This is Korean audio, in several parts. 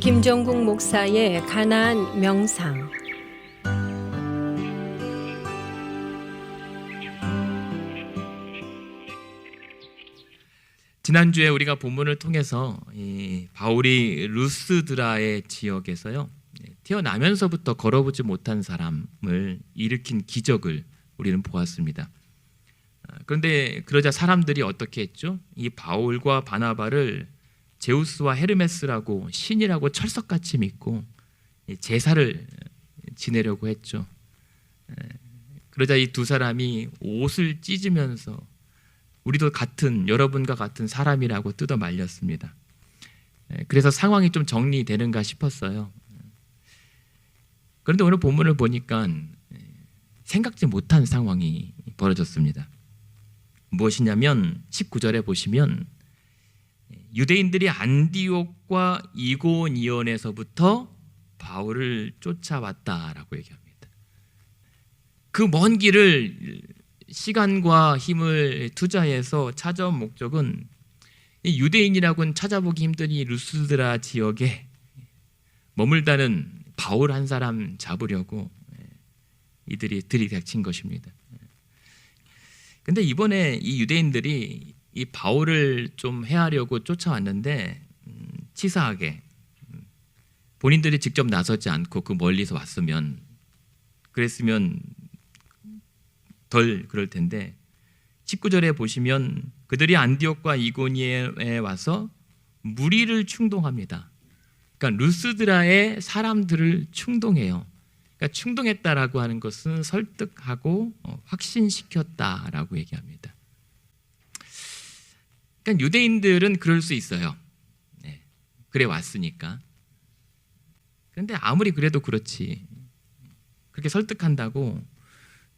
김정국 목사의 가나안 명상. 지난주에 우리가 본문을 통해서 바울이 루스드라의 지역에서요, 태어나면서부터 걸어보지 못한 사람을 일으킨 기적을 우리는 보았습니다. 그런데 그러자 사람들이 어떻게 했죠? 이 바울과 바나바를 제우스와 헤르메스라고 신이라고 철석같이 믿고 제사를 지내려고 했죠. 그러자 이 두 사람이 옷을 찢으면서 우리도 여러분과 같은 사람이라고 뜯어 말렸습니다. 그래서 상황이 좀 정리되는가 싶었어요. 그런데 오늘 본문을 보니까 생각지 못한 상황이 벌어졌습니다. 무엇이냐면 19절에 보시면 유대인들이 안디옥과 이고니온에서부터 바울을 쫓아왔다라고 얘기합니다. 그 먼 길을 시간과 힘을 투자해서 찾아온 목적은 이 유대인이라고는 찾아보기 힘든 이 루스드라 지역에 머물다는 바울 한 사람 잡으려고 이들이 들이닥친 것입니다. 근데 이번에 이 유대인들이 이 바울을 좀 해하려고 쫓아왔는데 치사하게 본인들이 직접 나서지 않고 그 멀리서 왔으면 그랬으면 덜 그럴 텐데 19절에 보시면 그들이 안디옥과 이고니에 와서 무리를 충동합니다. 그러니까 루스드라의 사람들을 충동해요. 그러니까 충동했다라고 하는 것은 설득하고 확신시켰다라고 얘기합니다. 그러니까 유대인들은 그럴 수 있어요. 그래 왔으니까. 그런데 아무리 그래도 그렇지. 그렇게 설득한다고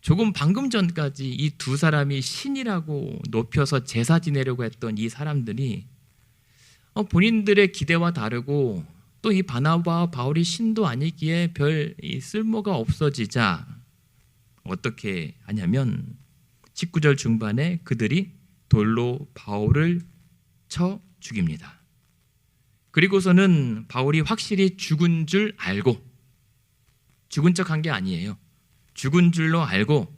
조금 방금 전까지 이 두 사람이 신이라고 높여서 제사 지내려고 했던 이 사람들이 본인들의 기대와 다르고 또 이 바나바와 바울이 신도 아니기에 별 쓸모가 없어지자 어떻게 하냐면 19절 중반에 그들이 돌로 바울을 쳐 죽입니다. 그리고서는 바울이 확실히 죽은 줄 알고 죽은 척한 게 아니에요. 죽은 줄로 알고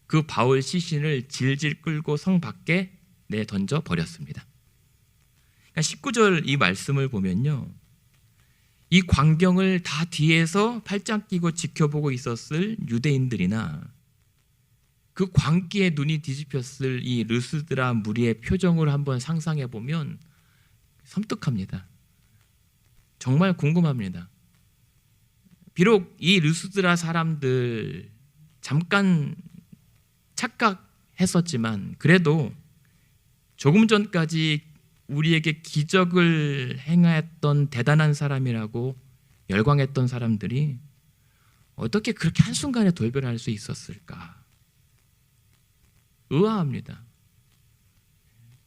그 바울 시신을 질질 끌고 성 밖에 내던져 버렸습니다. 그러니까 19절 이 말씀을 보면요, 이 광경을 다 뒤에서 팔짱 끼고 지켜보고 있었을 유대인들이나 그 광기에 눈이 뒤집혔을 이 루스드라 무리의 표정을 한번 상상해 보면 섬뜩합니다. 정말 궁금합니다. 비록 이 루스드라 사람들 잠깐 착각했었지만 그래도 조금 전까지 우리에게 기적을 행했던 대단한 사람이라고 열광했던 사람들이 어떻게 그렇게 한순간에 돌변할 수 있었을까? 의아합니다.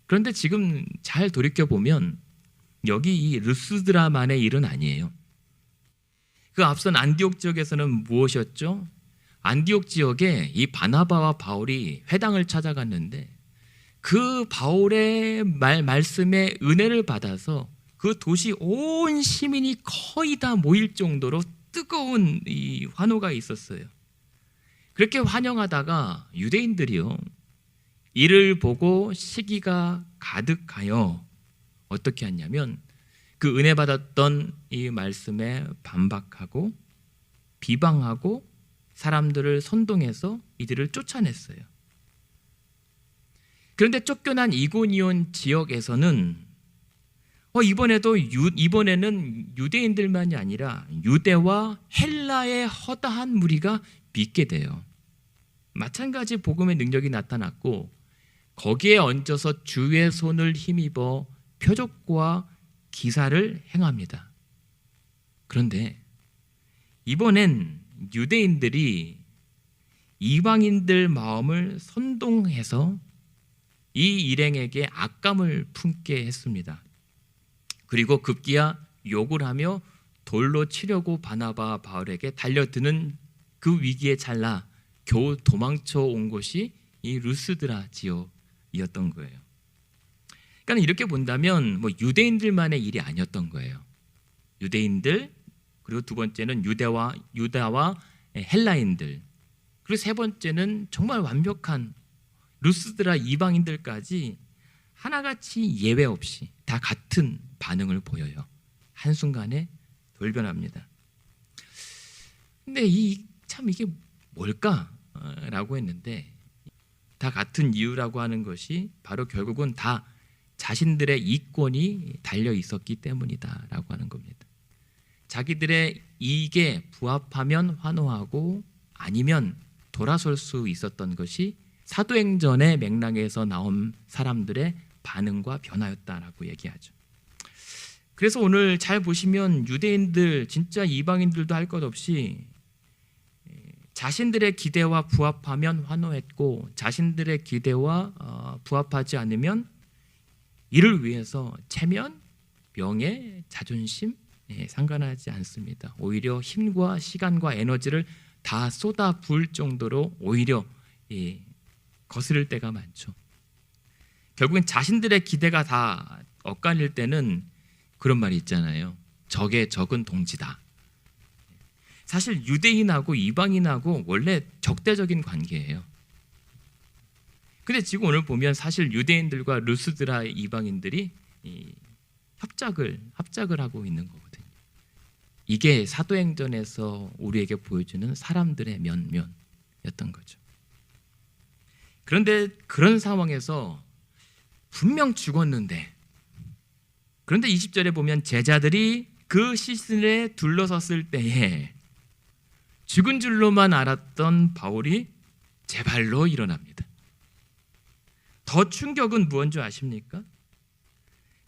그런데 지금 잘 돌이켜보면 여기 이 루스드라만의 일은 아니에요. 그 앞선 안디옥 지역에서는 무엇이었죠? 안디옥 지역에 이 바나바와 바울이 회당을 찾아갔는데 그 바울의 말씀에 은혜를 받아서 그 도시 온 시민이 거의 다 모일 정도로 뜨거운 이 환호가 있었어요. 그렇게 환영하다가 유대인들이요, 이를 보고 시기가 가득하여 어떻게 했냐면 그 은혜 받았던 이 말씀에 반박하고 비방하고 사람들을 선동해서 이들을 쫓아냈어요. 그런데 쫓겨난 이고니온 지역에서는 이번에는 유대인들만이 아니라 유대와 헬라의 허다한 무리가 믿게 돼요. 마찬가지 복음의 능력이 나타났고 거기에 얹어서 주의 손을 힘입어 표적과 기사를 행합니다. 그런데 이번엔 유대인들이 이방인들 마음을 선동해서 이 일행에게 악감을 품게 했습니다. 그리고 급기야 욕을 하며 돌로 치려고 바나바 바울에게 달려드는 그 위기에 찰나 겨우 도망쳐 온 곳이 이 루스드라 지역이었던 거예요. 그러니까 이렇게 본다면 유대인들만의 일이 아니었던 거예요. 유대인들, 그리고 두 번째는 유다와 헬라인들, 그리고 세 번째는 정말 완벽한 루스드라 이방인들까지 하나같이 예외 없이 다 같은 반응을 보여요. 한순간에 돌변합니다. 근데 참 이게 뭘까라고 했는데, 다 같은 이유라고 하는 것이 바로 결국은 다 자신들의 이권이 달려 있었기 때문이다라고 하는 겁니다. 자기들의 이익에 부합하면 환호하고 아니면 돌아설 수 있었던 것이 사도행전의 맥락에서 나온 사람들의 반응과 변화였다라고 얘기하죠. 그래서 오늘 잘 보시면 유대인들, 진짜 이방인들도 할 것 없이 자신들의 기대와 부합하면 환호했고, 자신들의 기대와 부합하지 않으면 이를 위해서 체면, 명예, 자존심 상관하지 않습니다. 오히려 힘과 시간과 에너지를 다 쏟아 부을 정도로 오히려 거스를 때가 많죠. 결국엔 자신들의 기대가 다 엇갈릴 때는 그런 말이 있잖아요. 적의 적은 동지다. 사실 유대인하고 이방인하고 원래 적대적인 관계예요. 근데 지금 오늘 보면 사실 유대인들과 루스드라 이방인들이 합작을 하고 있는 거거든요. 이게 사도행전에서 우리에게 보여주는 사람들의 면면이었던 거죠. 그런데 그런 상황에서 분명 죽었는데, 그런데 20절에 보면 제자들이 그 시신에 둘러섰을 때에 죽은 줄로만 알았던 바울이 제발로 일어납니다. 더 충격은 무엇인 줄 아십니까?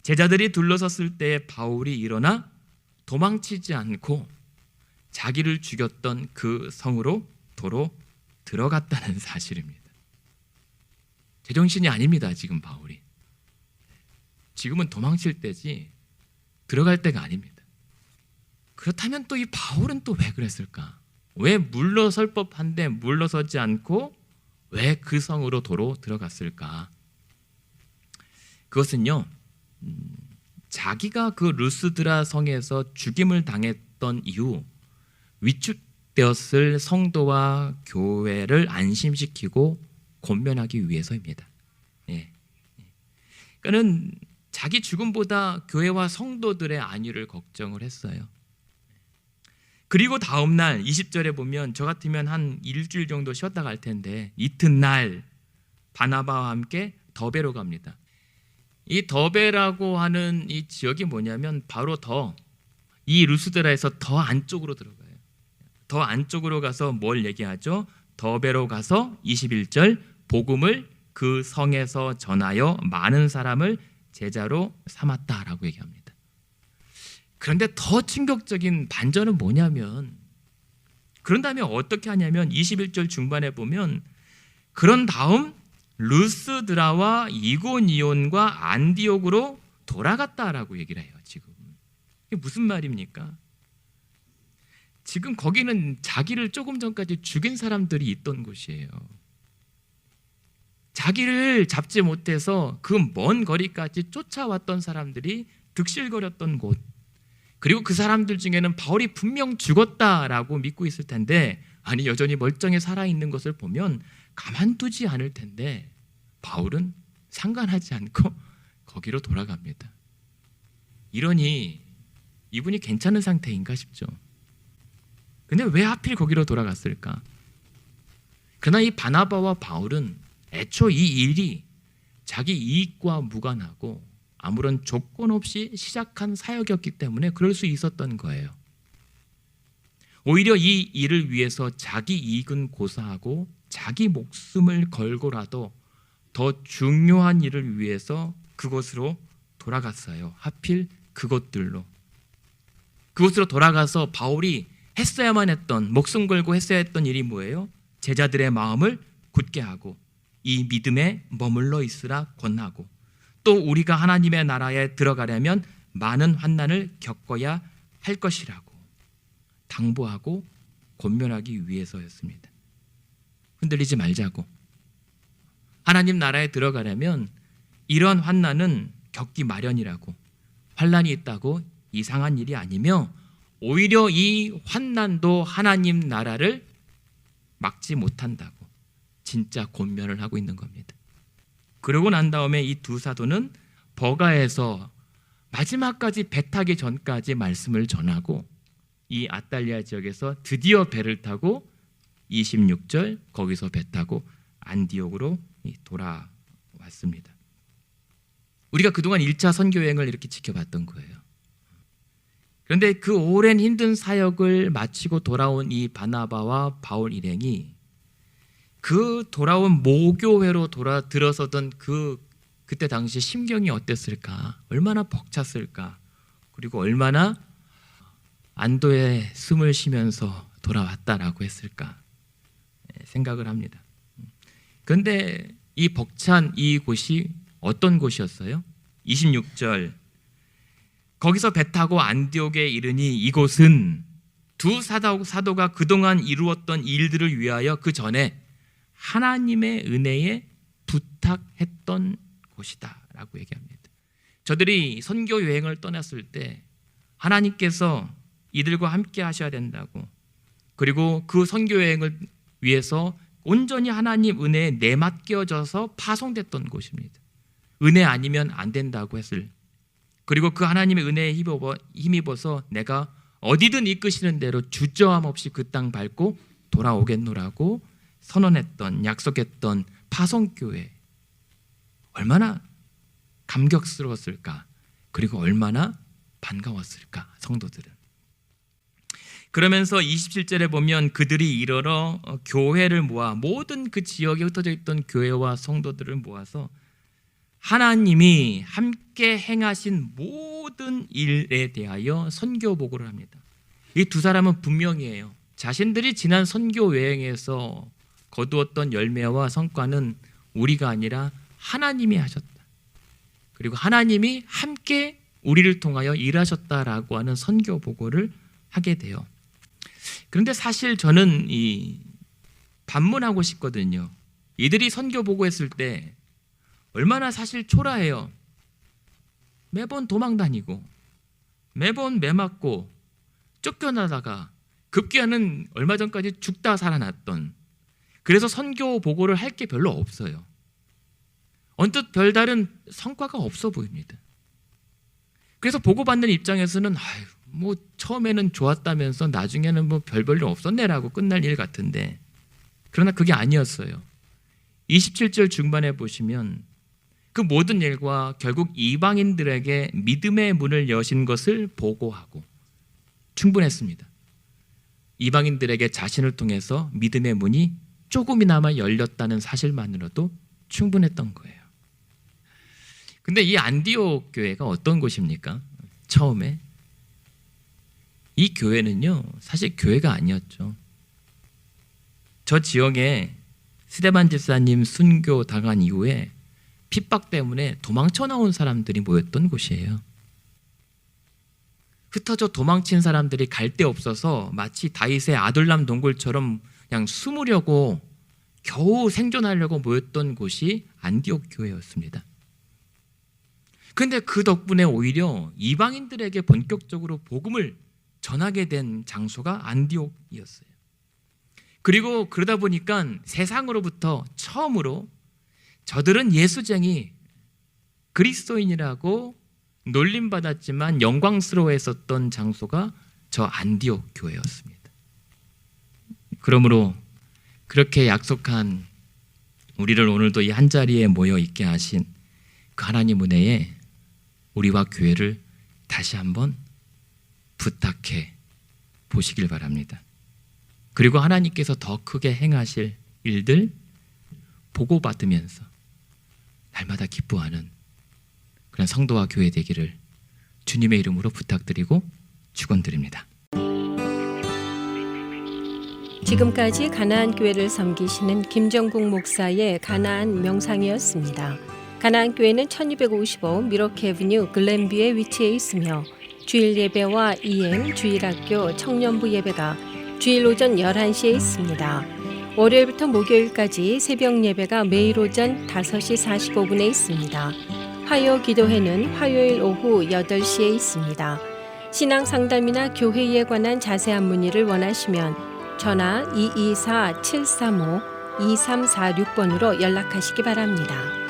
제자들이 둘러섰을 때 바울이 일어나 도망치지 않고 자기를 죽였던 그 성으로 도로 들어갔다는 사실입니다. 제정신이 아닙니다. 지금 바울이. 지금은 도망칠 때지 들어갈 때가 아닙니다. 그렇다면 또 이 바울은 또 왜 그랬을까? 왜 물러설 법한데 물러서지 않고 왜 그 성으로 도로 들어갔을까? 그것은요, 자기가 그 루스드라 성에서 죽임을 당했던 이후 위축되었을 성도와 교회를 안심시키고 권면하기 위해서입니다. 그러니까는 자기 죽음보다 교회와 성도들의 안위를 걱정을 했어요. 그리고 다음 날 20절에 보면 저 같으면 한 일주일 정도 쉬었다 갈 텐데 이튿날 바나바와 함께 더베로 갑니다. 이 더베라고 하는 이 지역이 뭐냐면 바로 이 루스드라에서 더 안쪽으로 들어가요. 더 안쪽으로 가서 뭘 얘기하죠? 더베로 가서 21절 복음을 그 성에서 전하여 많은 사람을 제자로 삼았다라고 얘기합니다. 그런데 더 충격적인 반전은 뭐냐면, 그런 다음에 어떻게 하냐면 21절 중반에 보면 그런 다음 루스드라와 이고니온과 안디옥으로 돌아갔다라고 얘기를 해요. 지금 이게 무슨 말입니까? 지금 거기는 자기를 조금 전까지 죽인 사람들이 있던 곳이에요. 자기를 잡지 못해서 그 먼 거리까지 쫓아왔던 사람들이 득실거렸던 곳, 그리고 그 사람들 중에는 바울이 분명 죽었다라고 믿고 있을 텐데, 아니 여전히 멀쩡히 살아있는 것을 보면 가만두지 않을 텐데 바울은 상관하지 않고 거기로 돌아갑니다. 이러니 이분이 괜찮은 상태인가 싶죠. 근데 왜 하필 거기로 돌아갔을까? 그러나 이 바나바와 바울은 애초 이 일이 자기 이익과 무관하고 아무런 조건 없이 시작한 사역이었기 때문에 그럴 수 있었던 거예요. 오히려 이 일을 위해서 자기 이익은 고사하고 자기 목숨을 걸고라도 더 중요한 일을 위해서 그곳으로 돌아갔어요. 하필 그곳들로. 그곳으로 돌아가서 바울이 했어야만 했던, 목숨 걸고 했어야 했던 일이 뭐예요? 제자들의 마음을 굳게 하고 이 믿음에 머물러 있으라 권하고, 또 우리가 하나님의 나라에 들어가려면 많은 환난을 겪어야 할 것이라고 당부하고 권면하기 위해서였습니다. 흔들리지 말자고. 하나님 나라에 들어가려면 이런 환난은 겪기 마련이라고, 환난이 있다고 이상한 일이 아니며 오히려 이 환난도 하나님 나라를 막지 못한다고 진짜 권면을 하고 있는 겁니다. 그러고 난 다음에 이 두 사도는 버가에서 마지막까지 배 타기 전까지 말씀을 전하고 이 아탈리아 지역에서 드디어 배를 타고 26절 거기서 배 타고 안디옥으로 돌아왔습니다. 우리가 그동안 1차 선교 여행을 이렇게 지켜봤던 거예요. 그런데 그 오랜 힘든 사역을 마치고 돌아온 이 바나바와 바울 일행이 그 돌아온 모교회로 들어서던 그때 당시 심경이 어땠을까? 얼마나 벅찼을까? 그리고 얼마나 안도의 숨을 쉬면서 돌아왔다라고 했을까? 생각을 합니다. 그런데 이 벅찬 이곳이 어떤 곳이었어요? 26절 거기서 배 타고 안디옥에 이르니 이곳은 두 사도가 그동안 이루었던 일들을 위하여 그 전에 하나님의 은혜에 부탁했던 곳이다 라고 얘기합니다. 저들이 선교 여행을 떠났을 때 하나님께서 이들과 함께 하셔야 된다고, 그리고 그 선교 여행을 위해서 온전히 하나님 은혜에 내맡겨져서 파송됐던 곳입니다. 은혜 아니면 안 된다고 했을, 그리고 그 하나님의 은혜에 힘입어서 내가 어디든 이끄시는 대로 주저함 없이 그 땅 밟고 돌아오겠노라고 선언했던, 약속했던 파송교회, 얼마나 감격스러웠을까, 그리고 얼마나 반가웠을까 성도들은. 그러면서 27절에 보면 그들이 이르러 교회를 모아 모든 그 지역에 흩어져 있던 교회와 성도들을 모아서 하나님이 함께 행하신 모든 일에 대하여 선교 보고를 합니다. 이 두 사람은 분명해요. 자신들이 지난 선교 여행에서 거두었던 열매와 성과는 우리가 아니라 하나님이 하셨다. 그리고 하나님이 함께 우리를 통하여 일하셨다라고 하는 선교 보고를 하게 돼요. 그런데 사실 저는 반문하고 싶거든요. 이들이 선교 보고했을 때 얼마나 사실 초라해요. 매번 도망 다니고 매번 매 맞고 쫓겨나다가 급기야는 얼마 전까지 죽다 살아났던, 그래서 선교 보고를 할 게 별로 없어요. 언뜻 별다른 성과가 없어 보입니다. 그래서 보고받는 입장에서는 뭐 처음에는 좋았다면서 나중에는 뭐 별볼일 없었네라고 끝날 일 같은데, 그러나 그게 아니었어요. 27절 중반에 보시면 그 모든 일과 결국 이방인들에게 믿음의 문을 여신 것을 보고하고 충분했습니다. 이방인들에게 자신을 통해서 믿음의 문이 조금이나마 열렸다는 사실만으로도 충분했던 거예요. 근데 이 안디옥 교회가 어떤 곳입니까? 처음에 이 교회는요, 사실 교회가 아니었죠. 저 지역에 스데반 집사님 순교 당한 이후에 핍박 때문에 도망쳐 나온 사람들이 모였던 곳이에요. 흩어져 도망친 사람들이 갈 데 없어서 마치 다윗의 아둘람 동굴처럼 그냥 숨으려고, 겨우 생존하려고 모였던 곳이 안디옥 교회였습니다. 그런데 그 덕분에 오히려 이방인들에게 본격적으로 복음을 전하게 된 장소가 안디옥이었어요. 그리고 그러다 보니까 세상으로부터 처음으로 저들은 예수쟁이, 그리스도인이라고 놀림받았지만 영광스러워했었던 장소가 저 안디옥 교회였습니다. 그러므로 그렇게 약속한 우리를 오늘도 이 한자리에 모여 있게 하신 그 하나님 은혜에 우리와 교회를 다시 한번 부탁해 보시길 바랍니다. 그리고 하나님께서 더 크게 행하실 일들 보고받으면서 날마다 기뻐하는 그런 성도와 교회 되기를 주님의 이름으로 부탁드리고 축원드립니다. 지금까지 가나안 교회를 섬기시는 김정국 목사의 가나안 명상이었습니다. 가나안 교회는 1255 미러키 애비뉴 글렌뷰에 위치해 있으며 주일 예배와 EM 주일학교 청년부 예배가 주일 오전 11시에 있습니다. 월요일부터 목요일까지 새벽 예배가 매일 오전 5시 45분에 있습니다. 화요 기도회는 화요일 오후 8시에 있습니다. 신앙 상담이나 교회에 관한 자세한 문의를 원하시면 전화 224-735-2346번으로 연락하시기 바랍니다.